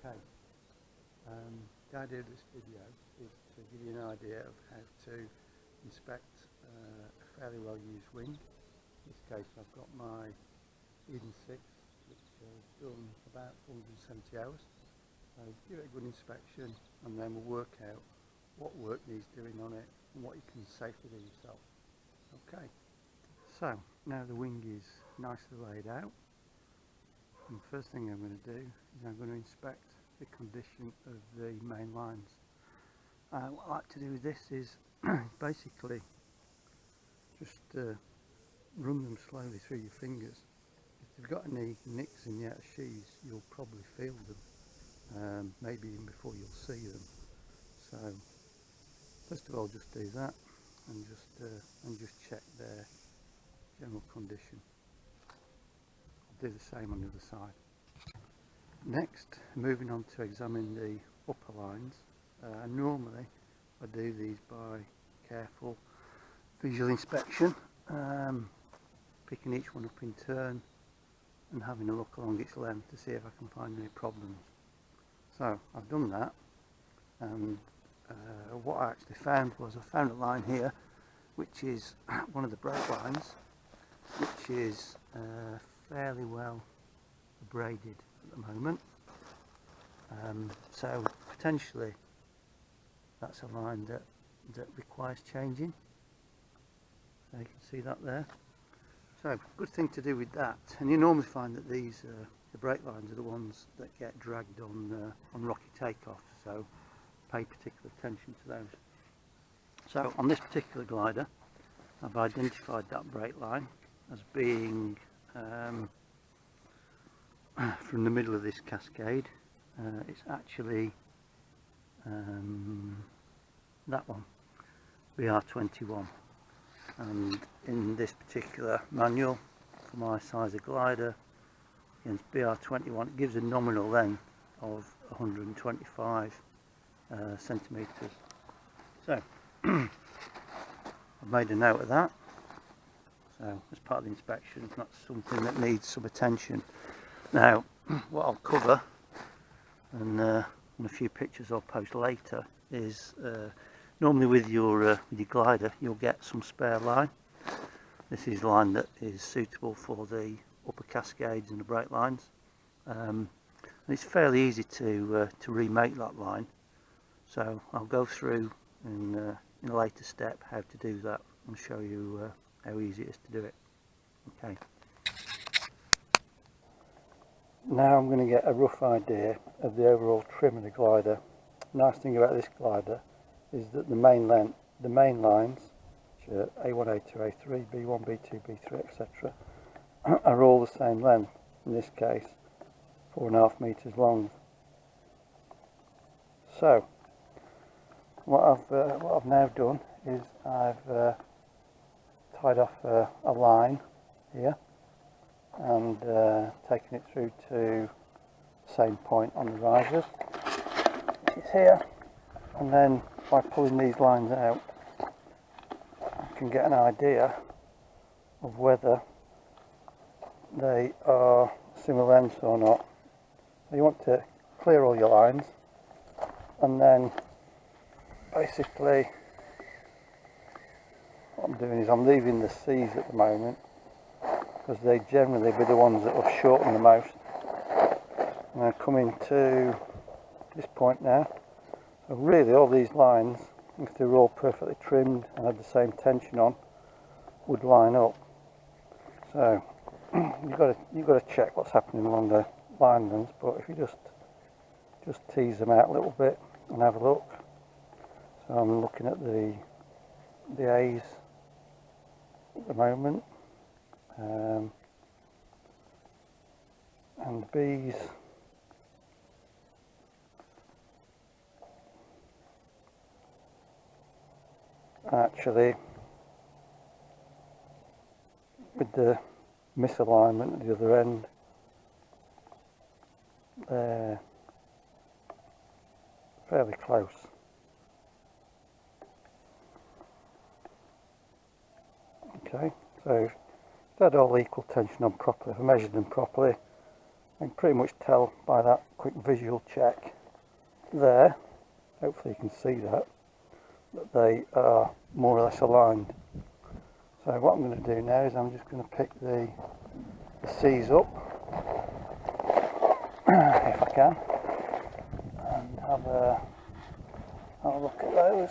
Okay, the idea of this video is to give you an idea of how to inspect a fairly well used wing. In this case I've got my Eden 6 which has done about 470 hours. So give it a good inspection and then we'll work out what work needs doing on it and what you can safely do yourself. Okay, so now the wing is nicely laid out. And the first thing I'm going to do is I'm going to inspect the condition of the main lines. What I like to do with this is basically just run them slowly through your fingers. If you've got any nicks in the outer sheaths, you'll probably feel them, maybe even before you'll see them. So first of all, just do that and just check their general condition. Do the same on the other side. Next, moving on to examine the upper lines. Normally I do these by careful visual inspection, picking each one up in turn and having a look along its length to see if I can find any problems. So I've done that, and what I actually found was I found a line here which is one of the brake lines, which is fairly well abraded at the moment, so potentially that's a line that requires changing. So you can see that there. So good thing to do with that, and you normally find that these the brake lines are the ones that get dragged on rocky takeoffs, so pay particular attention to those. So on this particular glider I've identified that brake line as being from the middle of this cascade. It's actually that one, BR21, and in this particular manual for my size of glider against BR21 it gives a nominal length of 125 centimetres. So I've made a note of that. So as part of the inspection, that's something that needs some attention. Now what I'll cover, and a few pictures I'll post later, is normally with your glider you'll get some spare line. This is line that is suitable for the upper cascades and the brake lines, and it's fairly easy to remake that line. So I'll go through in a later step how to do that and show you how easy it is to do it. Okay. Now I'm going to get a rough idea of the overall trim of the glider. Nice thing about this glider is that the main lines, which are A1, A2, A3, B1, B2, B3, etc., are all the same length. In this case, 4.5 meters long. So what I've now done is I've tied off a line here and taken it through to the same point on the risers, which is here, and then by pulling these lines out I can get an idea of whether they are similar lengths or not. So you want to clear all your lines, and then basically what I'm doing is I'm leaving the C's at the moment, because they generally be the ones that will shorten the most. And I'm coming to this point now. So really all these lines, if they were all perfectly trimmed and had the same tension on, would line up. So you've got to check what's happening along the line lengths, but if you just tease them out a little bit and have a look. So I'm looking at the A's at the moment, and the B's actually, with the misalignment at the other end, they're fairly close. Okay, so if they had all equal tension on properly, if I measured them properly, I can pretty much tell by that quick visual check there, hopefully you can see that they are more or less aligned. So what I'm going to do now is I'm just going to pick the C's up if I can and have a look at those.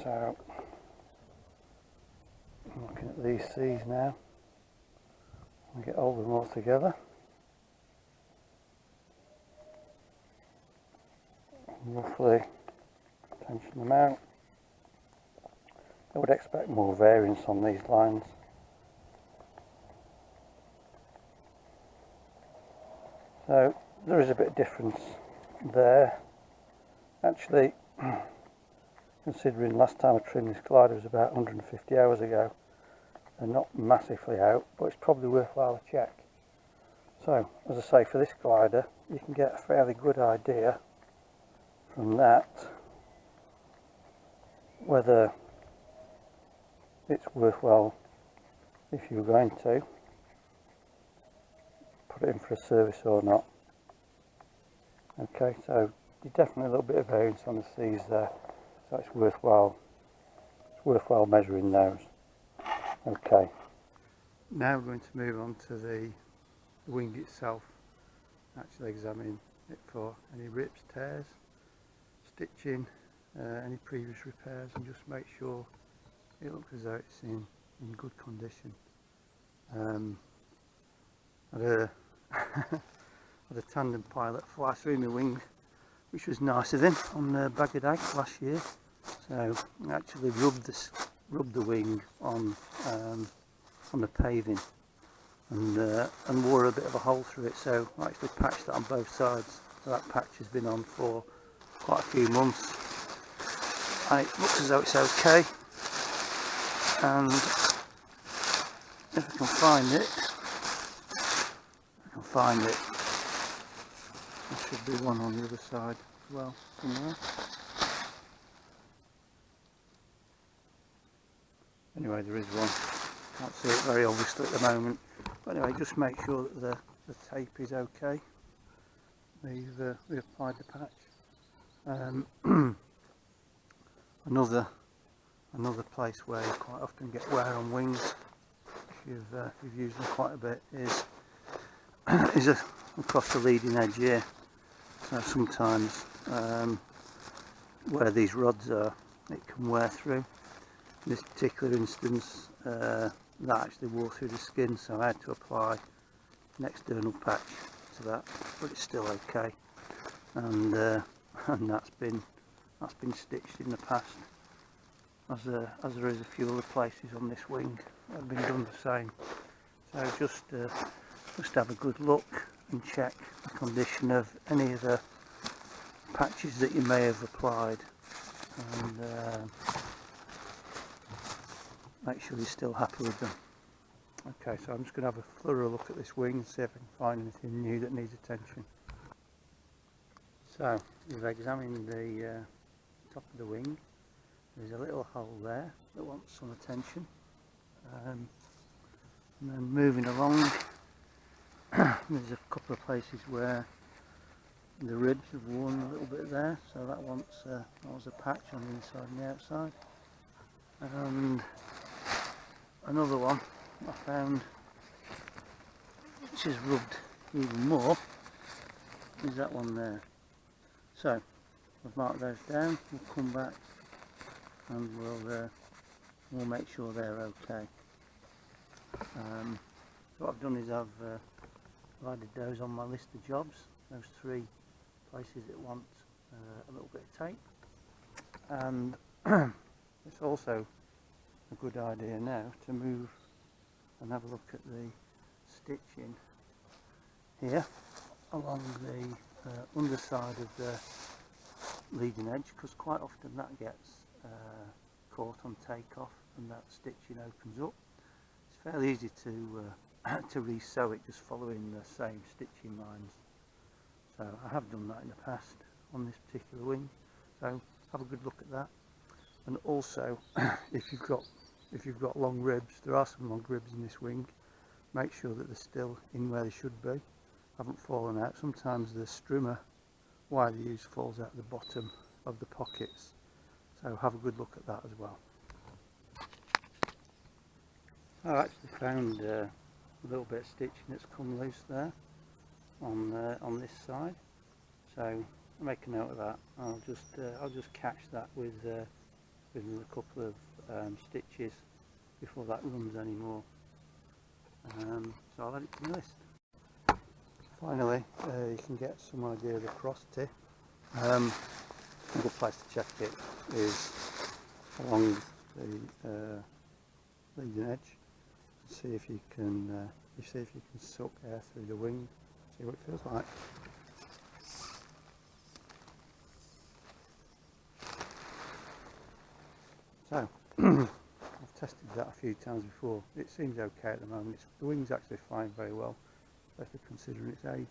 So I'm looking at these C's now and get all of them all together. Roughly tension them out. I would expect more variance on these lines. So there is a bit of difference there. Actually, considering last time I trimmed this glider was about 150 hours ago, they're not massively out, but it's probably worthwhile a check. So, as I say, for this glider, you can get a fairly good idea from that whether it's worthwhile, if you're going to put it in for a service or not. Okay, so there's definitely a little bit of variance on the C's there, so it's worthwhile measuring those. Okay, now we're going to move on to the wing itself, actually examine it for any rips, tears, stitching, any previous repairs, and just make sure it looks as though it's in good condition. I had a tandem pilot fly through my wing, which was nice of him, on Bag of Egg last year. So I actually rubbed the wing on the paving and wore a bit of a hole through it, so I actually patched that on both sides. So that patch has been on for quite a few months. And it looks as though it's okay, and if I can find it, there should be one on the other side as well somewhere. Anyway, there is one. Can't see it very obviously at the moment, but anyway, just make sure that the tape is okay. We've applied the patch. Another place where you quite often get wear on wings, if you've used them quite a bit, is across the leading edge here. So sometimes where these rods are, it can wear through. In this particular instance, that actually wore through the skin, so I had to apply an external patch to that, but it's still okay. And that's been stitched in the past, as there is a few other places on this wing that have been done the same. So just have a good look and check the condition of any of the patches that you may have applied, and make sure you're still happy with them. Okay, so I'm just going to have a thorough look at this wing and see if I can find anything new that needs attention. So we've examined the top of the wing. There's a little hole there that wants some attention, and then moving along, there's a couple of places where the ribs have worn a little bit there, so that wants a patch on the inside and the outside. And another one I found, which is rubbed even more, is that one there. So we've marked those down. We'll come back and we'll make sure they're okay. So what I've done is I've added those on my list of jobs, those 3 places that want a little bit of tape. And it's also a good idea now to move and have a look at the stitching here along the underside of the leading edge, because quite often that gets caught on takeoff and that stitching opens up. It's fairly easy to re-sew it just following the same stitching lines. So I have done that in the past on this particular wing, so have a good look at that. And also, if you've got if you've got long ribs, there are some long ribs in this wing, make sure that they're still in where they should be, haven't fallen out. Sometimes the strimmer wire they use falls out the bottom of the pockets, so have a good look at that as well. I actually found a little bit of stitching that's come loose there on this side, so I'll make a note of that. I'll just catch that with a couple of stitches before that runs anymore. So I'll add it to the list. Finally, you can get some idea of the porosity. A good place to check it is along the leading edge. See if you can suck air through the wing. See what it feels like. So I've tested that a few times before. It seems okay at the moment. The wing's actually flying very well, especially considering its age.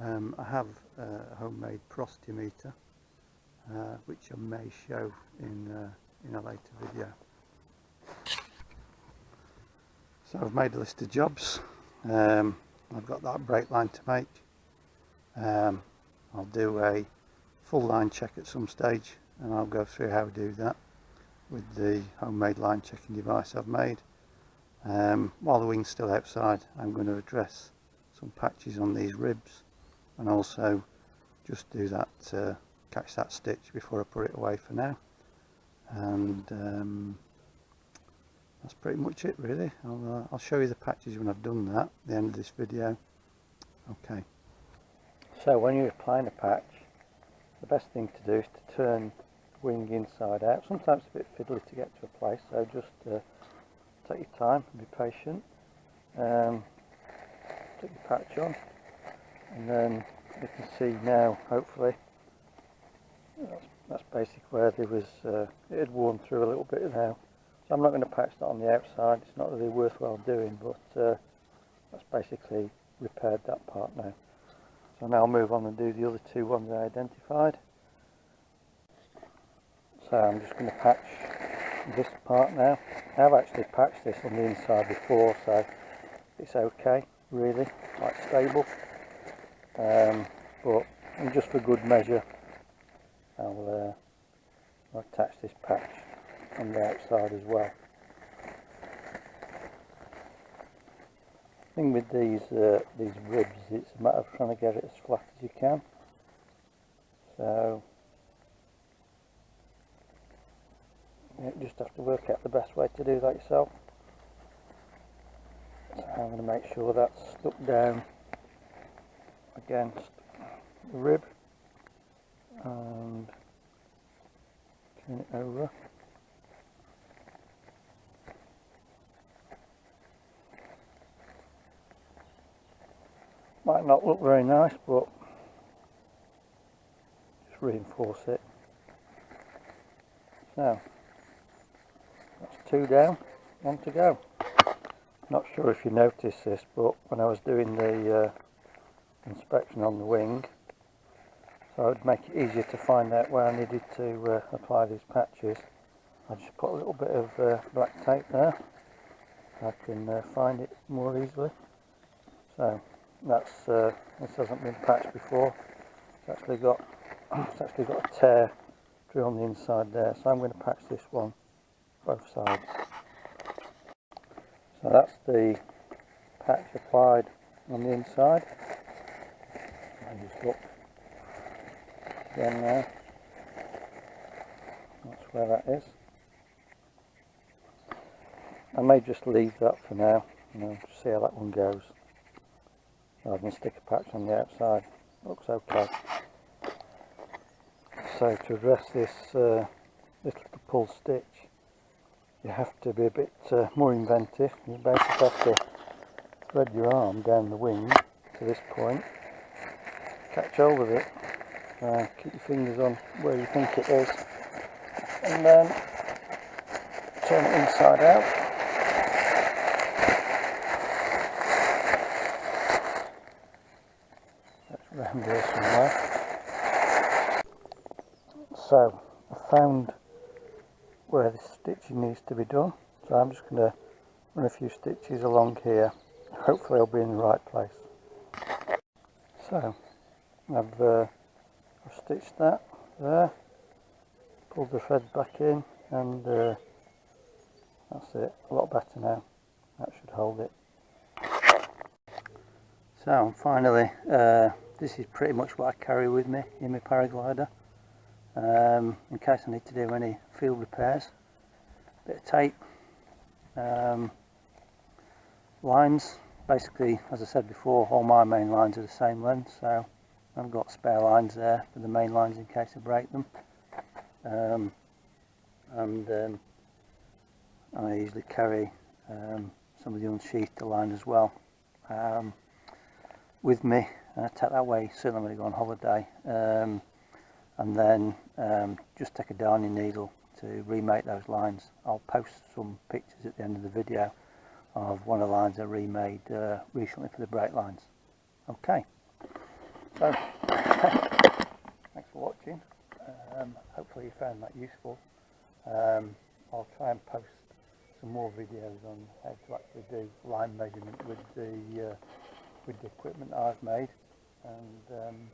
I have a homemade porosity meter, which I may show in a later video. So I've made a list of jobs. I've got that brake line to make. I'll do a full line check at some stage, and I'll go through how to do that with the homemade line checking device I've made. While the wing's still outside, I'm going to address some patches on these ribs, and also just do that, catch that stitch before I put it away for now. And that's pretty much it really. I'll show you the patches when I've done that at the end of this video. Okay. So when you're applying a patch, the best thing to do is to turn the wing inside out. Sometimes it's a bit fiddly to get to a place, so just take your time and be patient. Put your patch on, and then you can see now, hopefully, that's basically where there was, it had worn through a little bit now. So I'm not going to patch that on the outside, it's not really worthwhile doing, but that's basically repaired that part now. So now I'll move on and do the other two ones I identified. So I'm just going to patch this part now. I've actually patched this on the inside before, so it's okay, really, quite stable. But just for good measure, I'll attach this patch on the outside as well. The thing with these ribs, it's a matter of trying to get it as flat as you can. So you just have to work out the best way to do that yourself. So I'm going to make sure that's stuck down against the rib and turn it over. Might not look very nice, but just reinforce it. So that's two down, one to go. Not sure if you noticed this, but when I was doing the inspection on the wing, so it would make it easier to find out where I needed to apply these patches, I just put a little bit of black tape there so I can find it more easily. So that's this hasn't been patched before. It's actually got a tear through on the inside there, so I'm going to patch this one both sides. So that's the patch applied on the inside. I just look again there. That's where that is. I may just leave that for now, see how that one goes, rather than stick a patch on the outside. Looks okay. So to address this little pull stitch, you have to be a bit more inventive. You basically have to thread your arm down the wing to this point, catch hold of it, keep your fingers on where you think it is, and then turn it inside out. That's round here somewhere. So I found where the stitching needs to be done. So I'm just going to run a few stitches along here. Hopefully I'll be in the right place. So I've stitched that there, pulled the thread back in, and that's it, a lot better now. That should hold it. So finally, this is pretty much what I carry with me in my paraglider, in case I need to do any field repairs. Bit of tape, lines. Basically, as I said before, all my main lines are the same length, so I've got spare lines there for the main lines in case I break them. I usually carry some of the unsheathed line as well with me. I take that way certainly when I go on holiday, and then just take a darning needle to remake those lines. I'll post some pictures at the end of the video of one of the lines I remade recently for the brake lines. Okay, so thanks for watching. Hopefully you found that useful. I'll try and post some more videos on how to actually do line measurement with the equipment I've made, and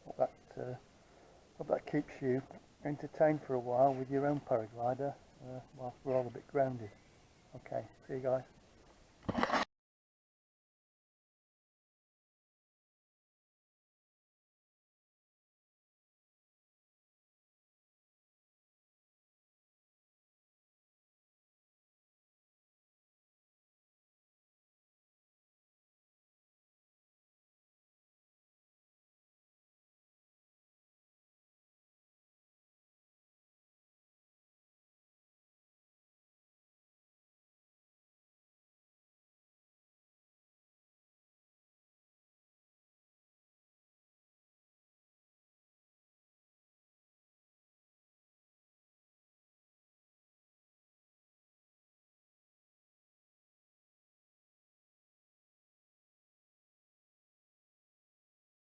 hope that keeps you entertained for a while with your own paraglider whilst we're all a bit grounded. Okay, see you guys.